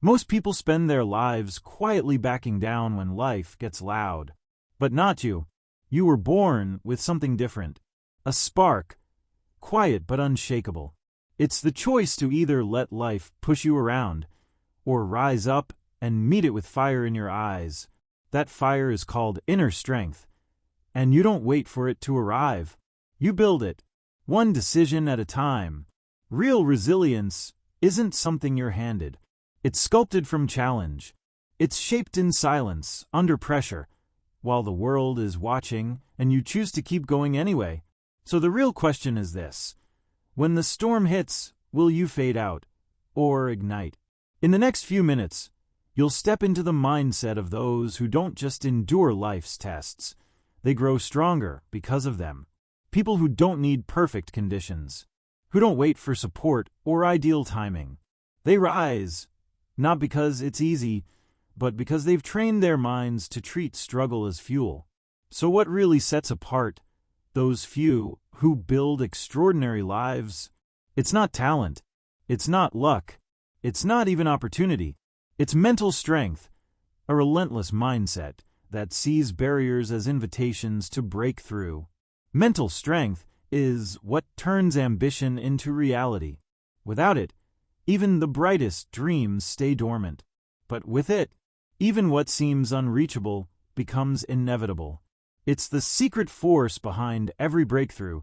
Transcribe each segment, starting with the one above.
Most people spend their lives quietly backing down when life gets loud. But not you. You were born with something different. A spark, quiet but unshakable. It's the choice to either let life push you around, or rise up and meet it with fire in your eyes. That fire is called inner strength. And you don't wait for it to arrive. You build it, one decision at a time. Real resilience isn't something you're handed. It's sculpted from challenge. It's shaped in silence, under pressure, while the world is watching and you choose to keep going anyway. So the real question is this: when the storm hits, will you fade out or ignite? In the next few minutes, you'll step into the mindset of those who don't just endure life's tests. They grow stronger because of them. People who don't need perfect conditions, who don't wait for support or ideal timing. They rise, not because it's easy, but because they've trained their minds to treat struggle as fuel. So what really sets apart those few who build extraordinary lives? It's not talent. It's not luck. It's not even opportunity. It's mental strength, a relentless mindset that sees barriers as invitations to break through. Mental strength is what turns ambition into reality. Without it, even the brightest dreams stay dormant. But with it, even what seems unreachable becomes inevitable. It's the secret force behind every breakthrough,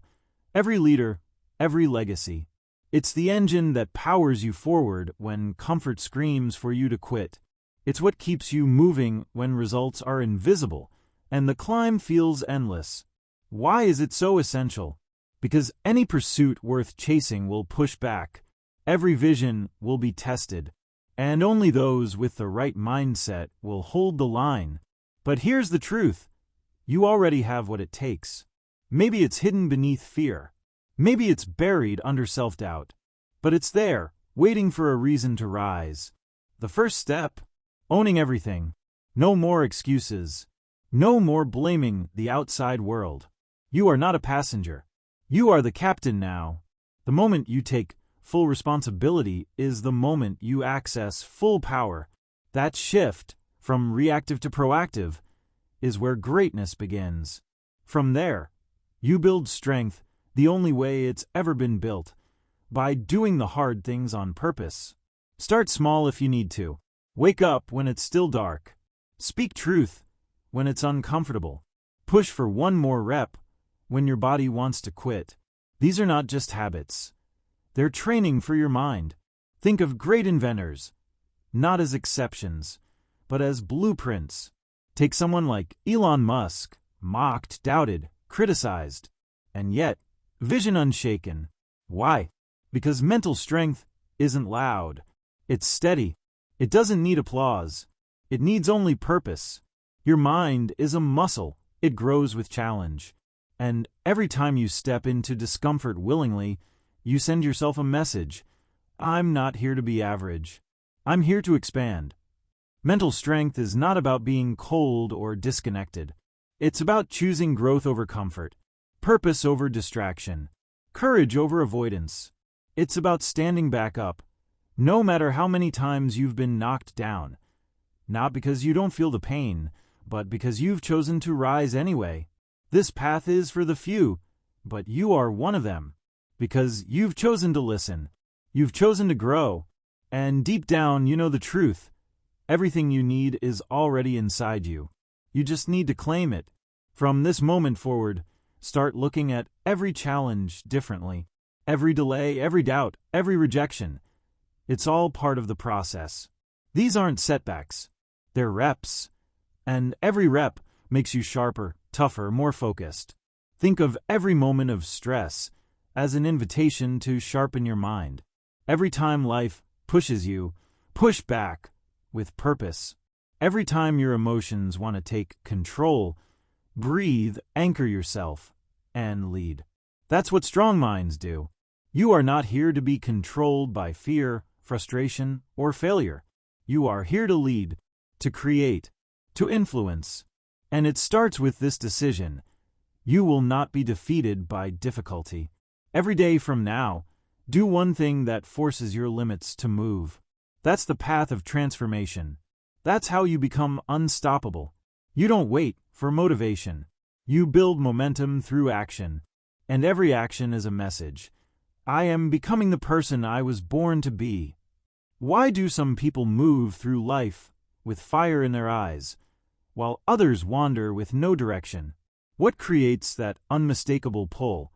every leader, every legacy. It's the engine that powers you forward when comfort screams for you to quit. It's what keeps you moving when results are invisible and the climb feels endless. Why is it so essential? Because any pursuit worth chasing will push back. Every vision will be tested. And only those with the right mindset will hold the line. But here's the truth. You already have what it takes. Maybe it's hidden beneath fear. Maybe it's buried under self-doubt. But it's there, waiting for a reason to rise. The first step: owning everything. No more excuses. No more blaming the outside world. You are not a passenger. You are the captain now. The moment you take full responsibility is the moment you access full power. That shift from reactive to proactive is where greatness begins. From there, you build strength the only way it's ever been built, by doing the hard things on purpose. Start small if you need to. Wake up when it's still dark. Speak truth when it's uncomfortable. Push for one more rep when your body wants to quit. These are not just habits. They're training for your mind. Think of great inventors, not as exceptions, but as blueprints. Take someone like Elon Musk, mocked, doubted, criticized, and yet, vision unshaken. Why? Because mental strength isn't loud. It's steady. It doesn't need applause. It needs only purpose. Your mind is a muscle. It grows with challenge. And every time you step into discomfort willingly, you send yourself a message. I'm not here to be average. I'm here to expand. Mental strength is not about being cold or disconnected. It's about choosing growth over comfort, purpose over distraction, courage over avoidance. It's about standing back up, no matter how many times you've been knocked down. Not because you don't feel the pain, but because you've chosen to rise anyway. This path is for the few, but you are one of them. Because you've chosen to listen. You've chosen to grow. And deep down, you know the truth. Everything you need is already inside you. You just need to claim it. From this moment forward, start looking at every challenge differently. Every delay, every doubt, every rejection. It's all part of the process. These aren't setbacks. They're reps. And every rep makes you sharper, tougher, more focused. Think of every moment of stress as an invitation to sharpen your mind. Every time life pushes you, push back with purpose. Every time your emotions want to take control, breathe, anchor yourself, and lead. That's what strong minds do. You are not here to be controlled by fear, frustration, or failure. You are here to lead, to create, to influence. And it starts with this decision. You will not be defeated by difficulty. Every day from now, do one thing that forces your limits to move. That's the path of transformation. That's how you become unstoppable. You don't wait for motivation. You build momentum through action. And every action is a message. I am becoming the person I was born to be. Why do some people move through life with fire in their eyes, while others wander with no direction? What creates that unmistakable pull?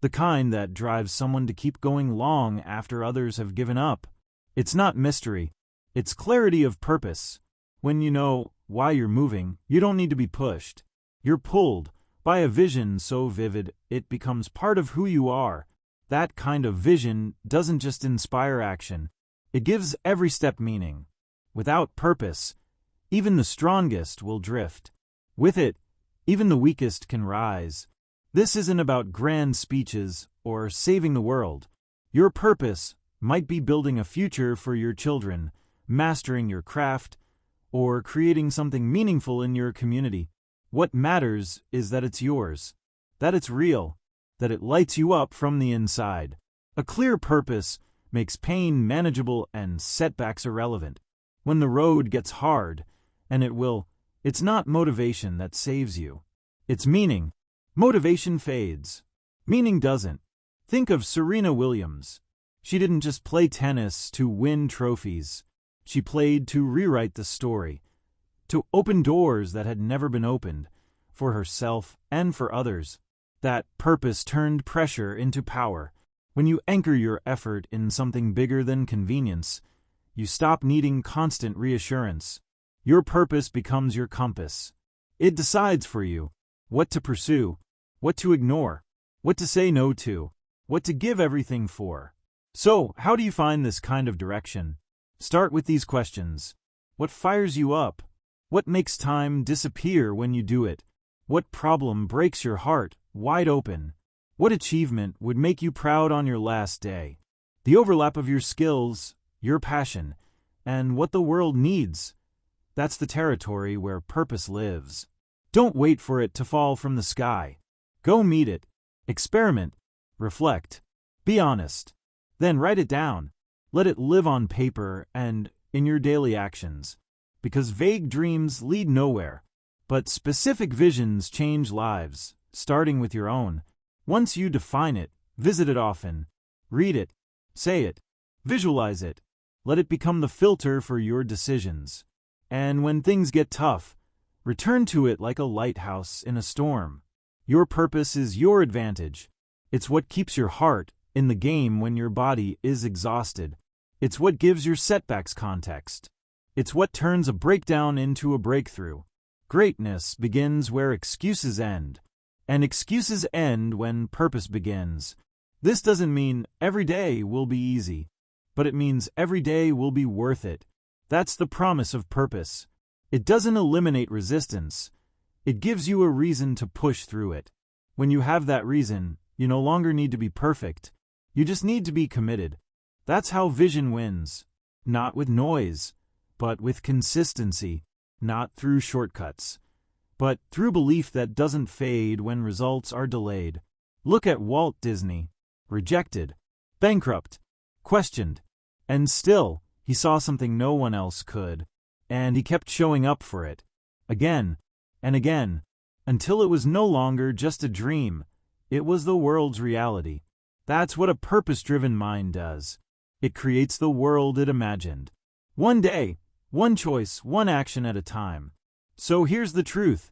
The kind that drives someone to keep going long after others have given up. It's not mystery. It's clarity of purpose. When you know why you're moving, you don't need to be pushed. You're pulled by a vision so vivid it becomes part of who you are. That kind of vision doesn't just inspire action. It gives every step meaning. Without purpose, even the strongest will drift. With it, even the weakest can rise. This isn't about grand speeches or saving the world. Your purpose might be building a future for your children, mastering your craft, or creating something meaningful in your community. What matters is that it's yours, that it's real, that it lights you up from the inside. A clear purpose makes pain manageable and setbacks irrelevant. When the road gets hard, and it will, it's not motivation that saves you. It's meaning. Motivation fades. Meaning doesn't. Think of Serena Williams. She didn't just play tennis to win trophies. She played to rewrite the story, to open doors that had never been opened, for herself and for others. That purpose turned pressure into power. When you anchor your effort in something bigger than convenience, you stop needing constant reassurance. Your purpose becomes your compass. It decides for you what to pursue, what to ignore, what to say no to, what to give everything for. So, how do you find this kind of direction? Start with these questions. What fires you up? What makes time disappear when you do it? What problem breaks your heart wide open? What achievement would make you proud on your last day? The overlap of your skills, your passion, and what the world needs. That's the territory where purpose lives. Don't wait for it to fall from the sky. Go meet it. Experiment. Reflect. Be honest. Then write it down. Let it live on paper and in your daily actions. Because vague dreams lead nowhere, but specific visions change lives, starting with your own. Once you define it, visit it often. Read it. Say it. Visualize it. Let it become the filter for your decisions. And when things get tough, return to it like a lighthouse in a storm. Your purpose is your advantage. It's what keeps your heart in the game when your body is exhausted. It's what gives your setbacks context. It's what turns a breakdown into a breakthrough. Greatness begins where excuses end, and excuses end when purpose begins. This doesn't mean every day will be easy, but it means every day will be worth it. That's the promise of purpose. It doesn't eliminate resistance. It gives you a reason to push through it. When you have that reason, you no longer need to be perfect. You just need to be committed. That's how vision wins. Not with noise, but with consistency. Not through shortcuts, but through belief that doesn't fade when results are delayed. Look at Walt Disney. Rejected, bankrupt, questioned, and still he saw something no one else could, and he kept showing up for it, again and again, until it was no longer just a dream, it was the world's reality. That's what a purpose-driven mind does. It creates the world it imagined. One day, one choice, one action at a time. So here's the truth.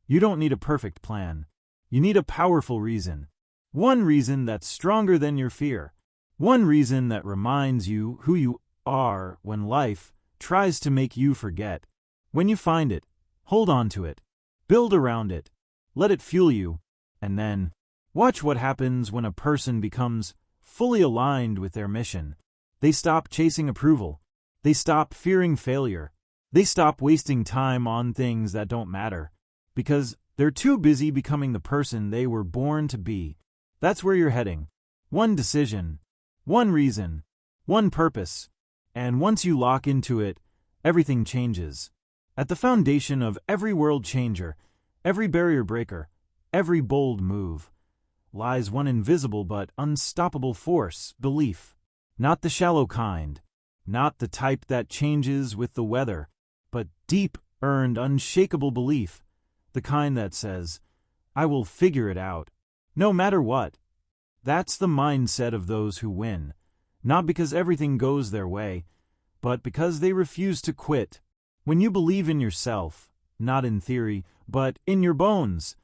You don't need a perfect plan. You need a powerful reason. One reason that's stronger than your fear. One reason that reminds you who you are when life tries to make you forget. When you find it, hold on to it. Build around it. Let it fuel you. And then, watch what happens when a person becomes fully aligned with their mission. They stop chasing approval. They stop fearing failure. They stop wasting time on things that don't matter. Because they're too busy becoming the person they were born to be. That's where you're heading. One decision. One reason. One purpose. And once you lock into it, everything changes. At the foundation of every world changer, every barrier breaker, every bold move, lies one invisible but unstoppable force, belief. Not the shallow kind, Not the type that changes with the weather, but deep, earned, unshakable belief, the kind that says, I will figure it out, no matter what. That's the mindset of those who win, not because everything goes their way, but because they refuse to quit. When you believe in yourself, not in theory, but in your bones,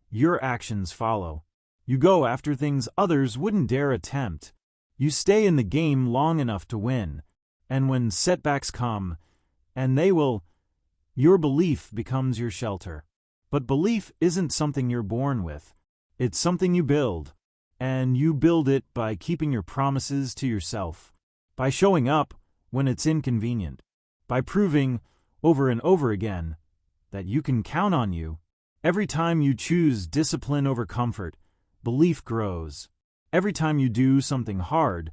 your actions follow. You go after things others wouldn't dare attempt. You stay in the game long enough to win, and when setbacks come, and they will, your belief becomes your shelter. But belief isn't something you're born with. It's something you build. And you build it by keeping your promises to yourself, by showing up when it's inconvenient, by proving over and over again that you can count on you. Every time you choose discipline over comfort, belief grows. Every time you do something hard,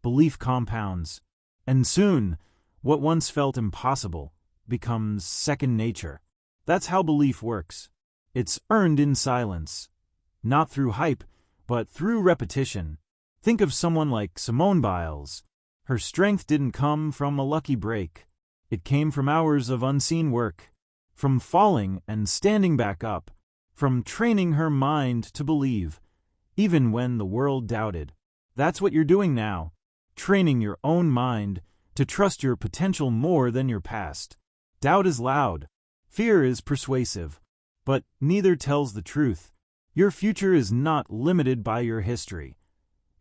belief compounds. And soon, what once felt impossible becomes second nature. That's how belief works. It's earned in silence, not through hype, but through repetition. Think of someone like Simone Biles. Her strength didn't come from a lucky break. It came from hours of unseen work, from falling and standing back up, from training her mind to believe, even when the world doubted. That's what you're doing now, training your own mind to trust your potential more than your past. Doubt is loud. Fear is persuasive. But neither tells the truth. Your future is not limited by your history.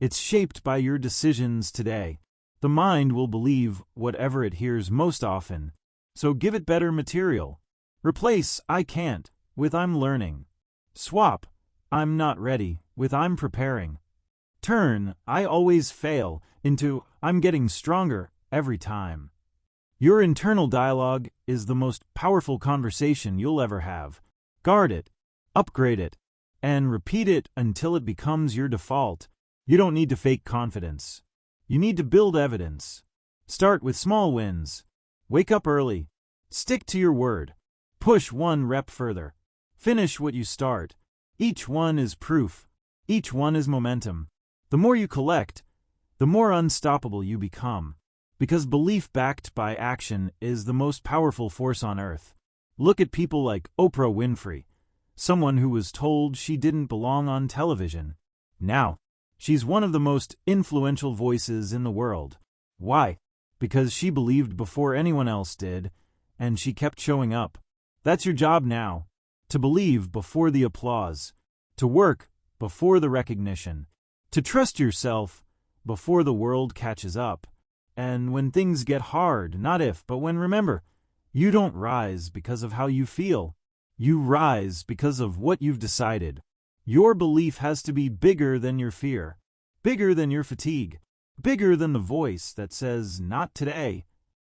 It's shaped by your decisions today. The mind will believe whatever it hears most often, so give it better material. Replace I can't with I'm learning. Swap I'm not ready with I'm preparing. Turn I always fail into I'm getting stronger every time. Your internal dialogue is the most powerful conversation you'll ever have. Guard it, upgrade it, and repeat it until it becomes your default. You don't need to fake confidence. You need to build evidence. Start with small wins. Wake up early. Stick to your word. Push one rep further. Finish what you start. Each one is proof. Each one is momentum. The more you collect, the more unstoppable you become. Because belief backed by action is the most powerful force on earth. Look at people like Oprah Winfrey, someone who was told she didn't belong on television. Now, she's one of the most influential voices in the world. Why? Because she believed before anyone else did, and she kept showing up. That's your job now, to believe before the applause, to work before the recognition, to trust yourself before the world catches up. And when things get hard, not if, but when, remember, you don't rise because of how you feel. You rise because of what you've decided. Your belief has to be bigger than your fear, bigger than your fatigue, bigger than the voice that says, not today.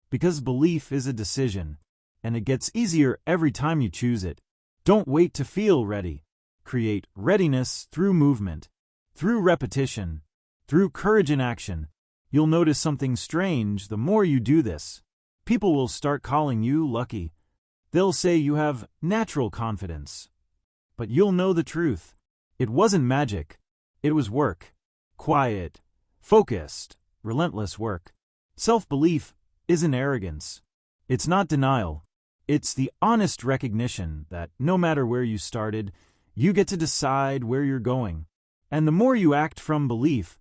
Because belief is a decision, and it gets easier every time you choose it. Don't wait to feel ready. Create readiness through movement, through repetition, through courage in action. You'll notice something strange the more you do this. People will start calling you lucky. They'll say you have natural confidence. But you'll know the truth. It wasn't magic. It was work. Quiet, focused, relentless work. Self-belief isn't arrogance. It's not denial. It's the honest recognition that no matter where you started, you get to decide where you're going. And the more you act from belief,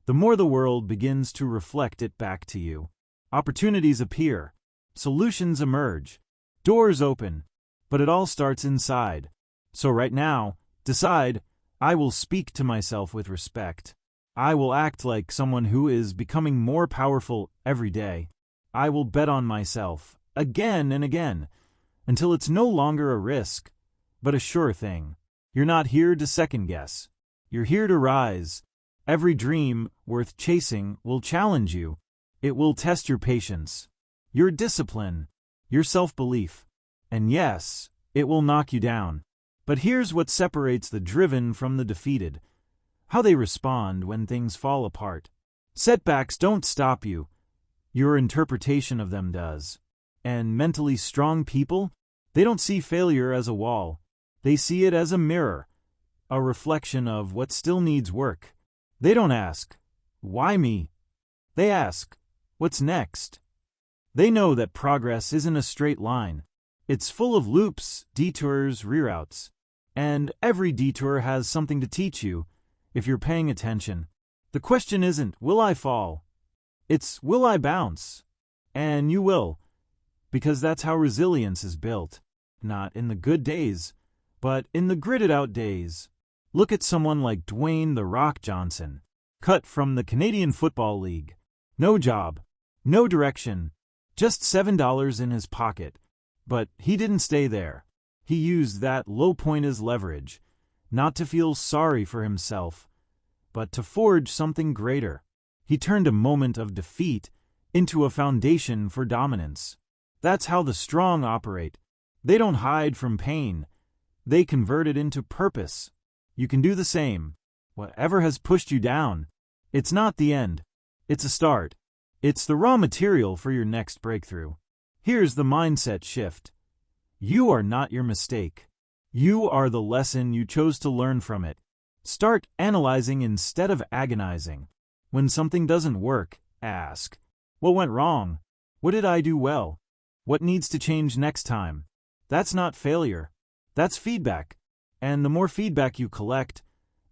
the more the world begins to reflect it back to you. Opportunities appear. Solutions emerge. Doors open. But it all starts inside. So right now, decide, I will speak to myself with respect. I will act like someone who is becoming more powerful every day. I will bet on myself, again and again, until it's no longer a risk, but a sure thing. You're not here to second guess. You're here to rise. Every dream worth chasing will challenge you. It will test your patience, your discipline, your self-belief. And yes, it will knock you down. But here's what separates the driven from the defeated: how they respond when things fall apart. Setbacks don't stop you. Your interpretation of them does. And mentally strong people, they don't see failure as a wall. They see it as a mirror, a reflection of what still needs work. They don't ask, why me? They ask, What's next? They know that progress isn't a straight line. It's full of loops, detours, reroutes. And every detour has something to teach you, if you're paying attention. The question isn't, will I fall? It's, will I bounce? And you will, because that's how resilience is built. Not in the good days, but in the gritted-out days. Look at someone like Dwayne "The Rock" Johnson, cut from the Canadian Football League. No job, no direction, just $7 in his pocket. But he didn't stay there. He used that low point as leverage, not to feel sorry for himself, but to forge something greater. He turned a moment of defeat into a foundation for dominance. That's how the strong operate. They don't hide from pain. They convert it into purpose. You can do the same. Whatever has pushed you down, it's not the end. It's a start. It's the raw material for your next breakthrough. Here's the mindset shift. You are not your mistake. You are the lesson you chose to learn from it. Start analyzing instead of agonizing. When something doesn't work, ask, what went wrong? What did I do well? What needs to change next time? That's not failure. That's feedback. And the more feedback you collect,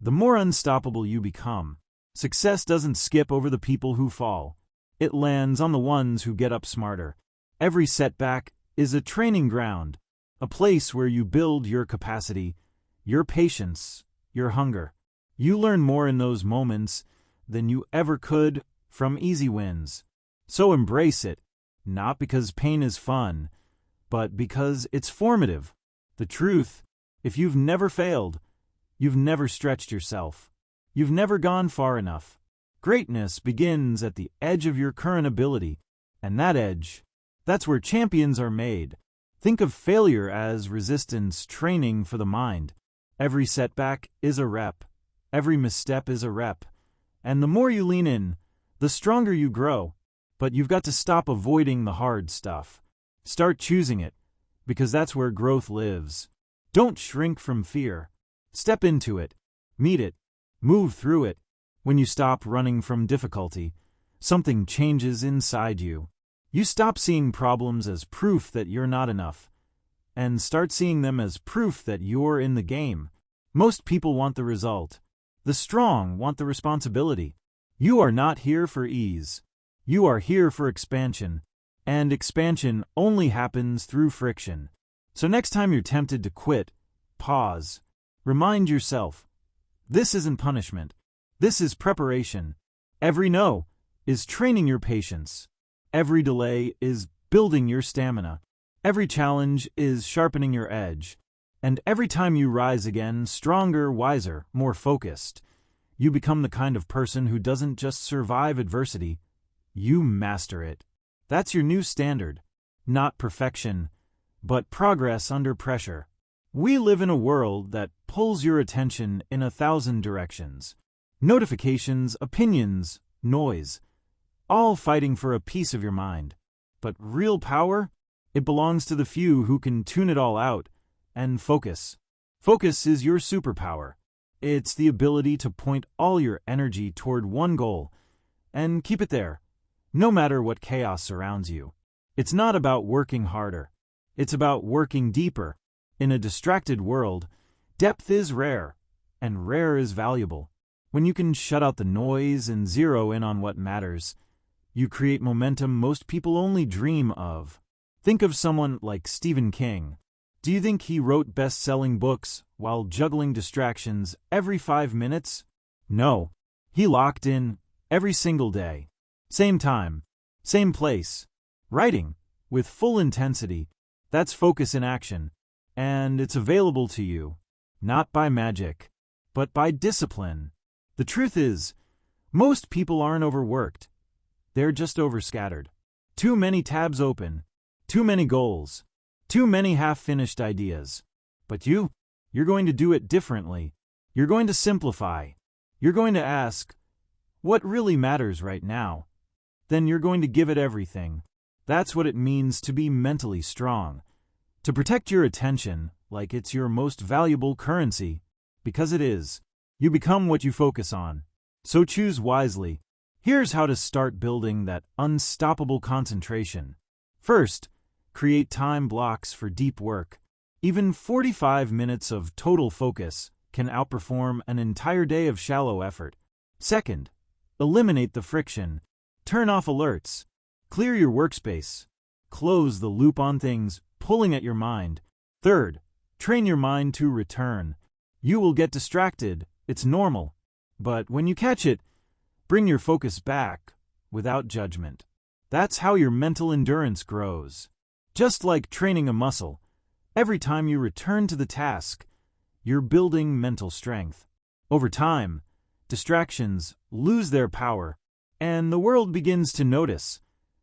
the more unstoppable you become. Success doesn't skip over the people who fall. It lands on the ones who get up smarter. Every setback is a training ground, a place where you build your capacity, your patience, your hunger. You learn more in those moments than you ever could from easy wins. So embrace it, not because pain is fun, but because it's formative. The truth, if you've never failed, you've never stretched yourself. You've never gone far enough. Greatness begins at the edge of your current ability, and that edge, that's where champions are made. Think of failure as resistance training for the mind. Every setback is a rep. Every misstep is a rep. And the more you lean in, the stronger you grow. But you've got to stop avoiding the hard stuff. Start choosing it, because that's where growth lives. Don't shrink from fear. Step into it. Meet it. Move through it. When you stop running from difficulty, something changes inside you. You stop seeing problems as proof that you're not enough, and start seeing them as proof that you're in the game. Most people want the result. The strong want the responsibility. You are not here for ease. You are here for expansion, and expansion only happens through friction. So next time you're tempted to quit, pause. Remind yourself, this isn't punishment. This is preparation. Every no is training your patience. Every delay is building your stamina. Every challenge is sharpening your edge. And every time you rise again, stronger, wiser, more focused, you become the kind of person who doesn't just survive adversity, you master it. That's your new standard. Not perfection, but progress under pressure. We live in a world that pulls your attention in 1,000 directions. Notifications, opinions, noise, all fighting for a piece of your mind. But real power? It belongs to the few who can tune it all out and focus. Focus is your superpower. It's the ability to point all your energy toward one goal and keep it there, no matter what chaos surrounds you. It's not about working harder. It's about working deeper. In a distracted world, depth is rare, and rare is valuable. When you can shut out the noise and zero in on what matters, you create momentum most people only dream of. Think of someone like Stephen King. Do you think he wrote best-selling books while juggling distractions every 5 minutes? No. He locked in every single day. Same time, same place. Writing, with full intensity. That's focus in action. And it's available to you, not by magic, but by discipline. The truth is, most people aren't overworked. They're just overscattered. Too many tabs open, too many goals, too many half-finished ideas. But you're going to do it differently. You're going to simplify. You're going to ask, what really matters right now? Then you're going to give it everything. That's what it means to be mentally strong. To protect your attention like it's your most valuable currency, because it is. You become what you focus on. So choose wisely. Here's how to start building that unstoppable concentration. First, create time blocks for deep work. Even 45 minutes of total focus can outperform an entire day of shallow effort. Second, eliminate the friction. Turn off alerts. Clear your workspace. Close the loop on things pulling at your mind. Third, train your mind to return. You will get distracted. It's normal. But when you catch it, bring your focus back without judgment. That's how your mental endurance grows. Just like training a muscle, every time you return to the task, you're building mental strength. Over time, distractions lose their power, and the world begins to notice,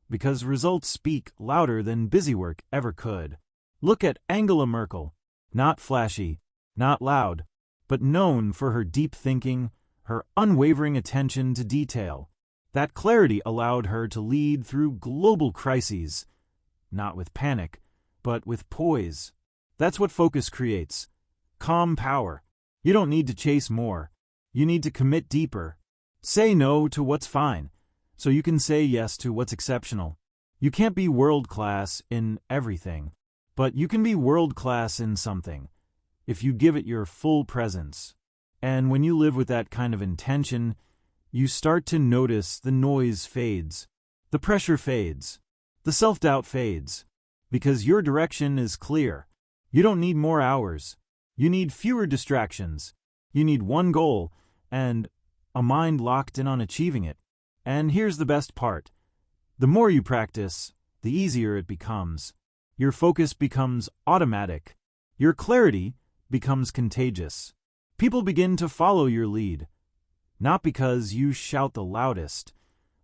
because results speak louder than busywork ever could. Look at Angela Merkel. Not flashy, not loud, but known for her deep thinking, her unwavering attention to detail. That clarity allowed her to lead through global crises, not with panic, but with poise. That's what focus creates. Calm power. You don't need to chase more. You need to commit deeper. Say no to what's fine, so you can say yes to what's exceptional. You can't be world-class in everything, but you can be world-class in something, if you give it your full presence. And when you live with that kind of intention, you start to notice the noise fades, the pressure fades, the self-doubt fades, because your direction is clear. You don't need more hours. You need fewer distractions. You need one goal, and a mind locked in on achieving it. And here's the best part. The more you practice, the easier it becomes. Your focus becomes automatic. Your clarity becomes contagious. People begin to follow your lead, not because you shout the loudest,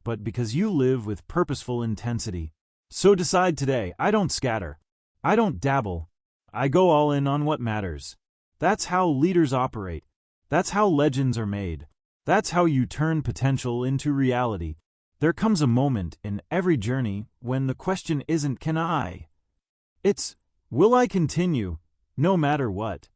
but because you live with purposeful intensity. So decide today, I don't scatter. I don't dabble. I go all in on what matters. That's how leaders operate. That's how legends are made. That's how you turn potential into reality. There comes a moment in every journey when the question isn't can I? It's will I continue, no matter what?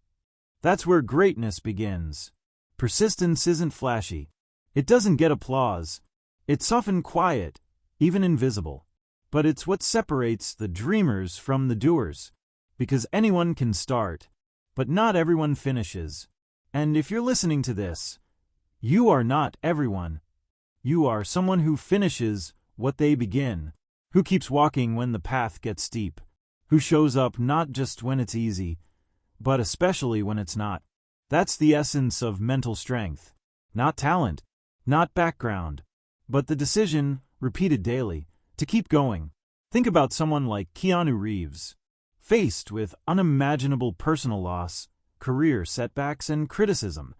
That's where greatness begins. Persistence isn't flashy. It doesn't get applause. It's often quiet, even invisible. But it's what separates the dreamers from the doers. Because anyone can start, but not everyone finishes. And if you're listening to this, you are not everyone. You are someone who finishes what they begin, who keeps walking when the path gets steep, who shows up not just when it's easy, but especially when it's not. That's the essence of mental strength. Not talent, not background, but the decision, repeated daily, to keep going. Think about someone like Keanu Reeves. Faced with unimaginable personal loss, career setbacks, and criticism,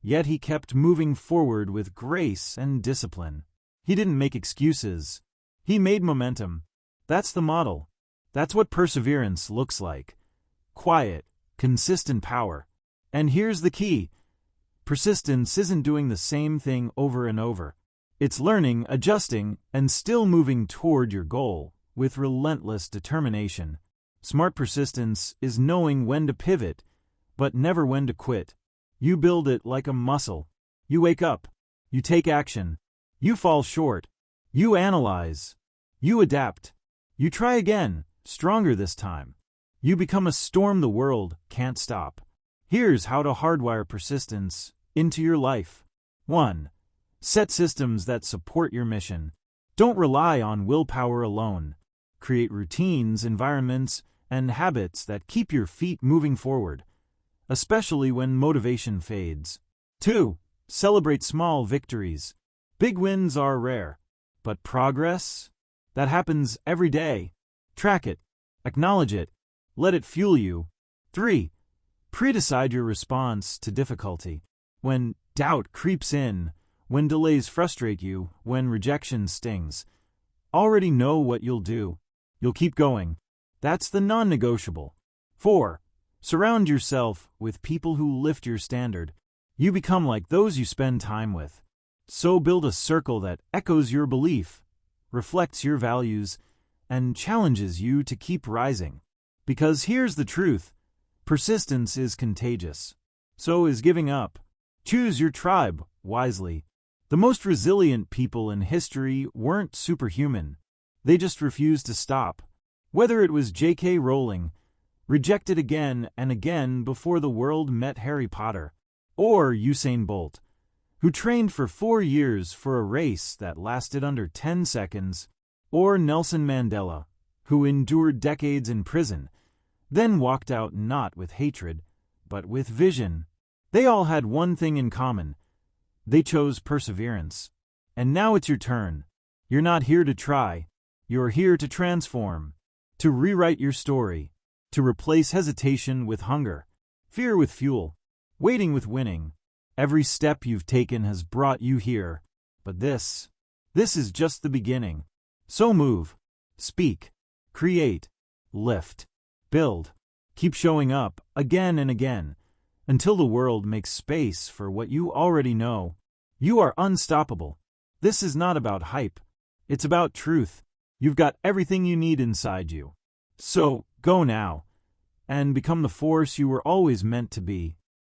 yet he kept moving forward with grace and discipline. He didn't make excuses. He made momentum. That's the model. That's what perseverance looks like. Quiet, consistent power. And here's the key. Persistence isn't doing the same thing over and over. It's learning, adjusting, and still moving toward your goal with relentless determination. Smart persistence is knowing when to pivot, but never when to quit. You build it like a muscle. You wake up. You take action. You fall short. You analyze. You adapt. You try again, stronger this time. You become a storm the world can't stop. Here's how to hardwire persistence into your life. 1. Set systems that support your mission. Don't rely on willpower alone. Create routines, environments, and habits that keep your feet moving forward, especially when motivation fades. 2. Celebrate small victories. Big wins are rare, but progress? That happens every day. Track it. Acknowledge it. Let it fuel you. 3. Pre-decide your response to difficulty. When doubt creeps in, when delays frustrate you, when rejection stings, already know what you'll do. You'll keep going. That's the non-negotiable. 4. Surround yourself with people who lift your standard. You become like those you spend time with. So build a circle that echoes your belief, reflects your values, and challenges you to keep rising. Because here's the truth. Persistence is contagious. So is giving up. Choose your tribe wisely. The most resilient people in history weren't superhuman. They just refused to stop. Whether it was J.K. Rowling, rejected again and again before the world met Harry Potter, or Usain Bolt, who trained for 4 years for a race that lasted under 10 seconds, or Nelson Mandela, who endured decades in prison, then walked out not with hatred, but with vision. They all had one thing in common. They chose perseverance. And now it's your turn. You're not here to try. You're here to transform, to rewrite your story, to replace hesitation with hunger, fear with fuel, waiting with winning. Every step you've taken has brought you here, but this is just the beginning. So move, speak, create, lift, build, keep showing up again and again, until the world makes space for what you already know. You are unstoppable. This is not about hype. It's about truth. You've got everything you need inside you. So, go now, and become the force you were always meant to be.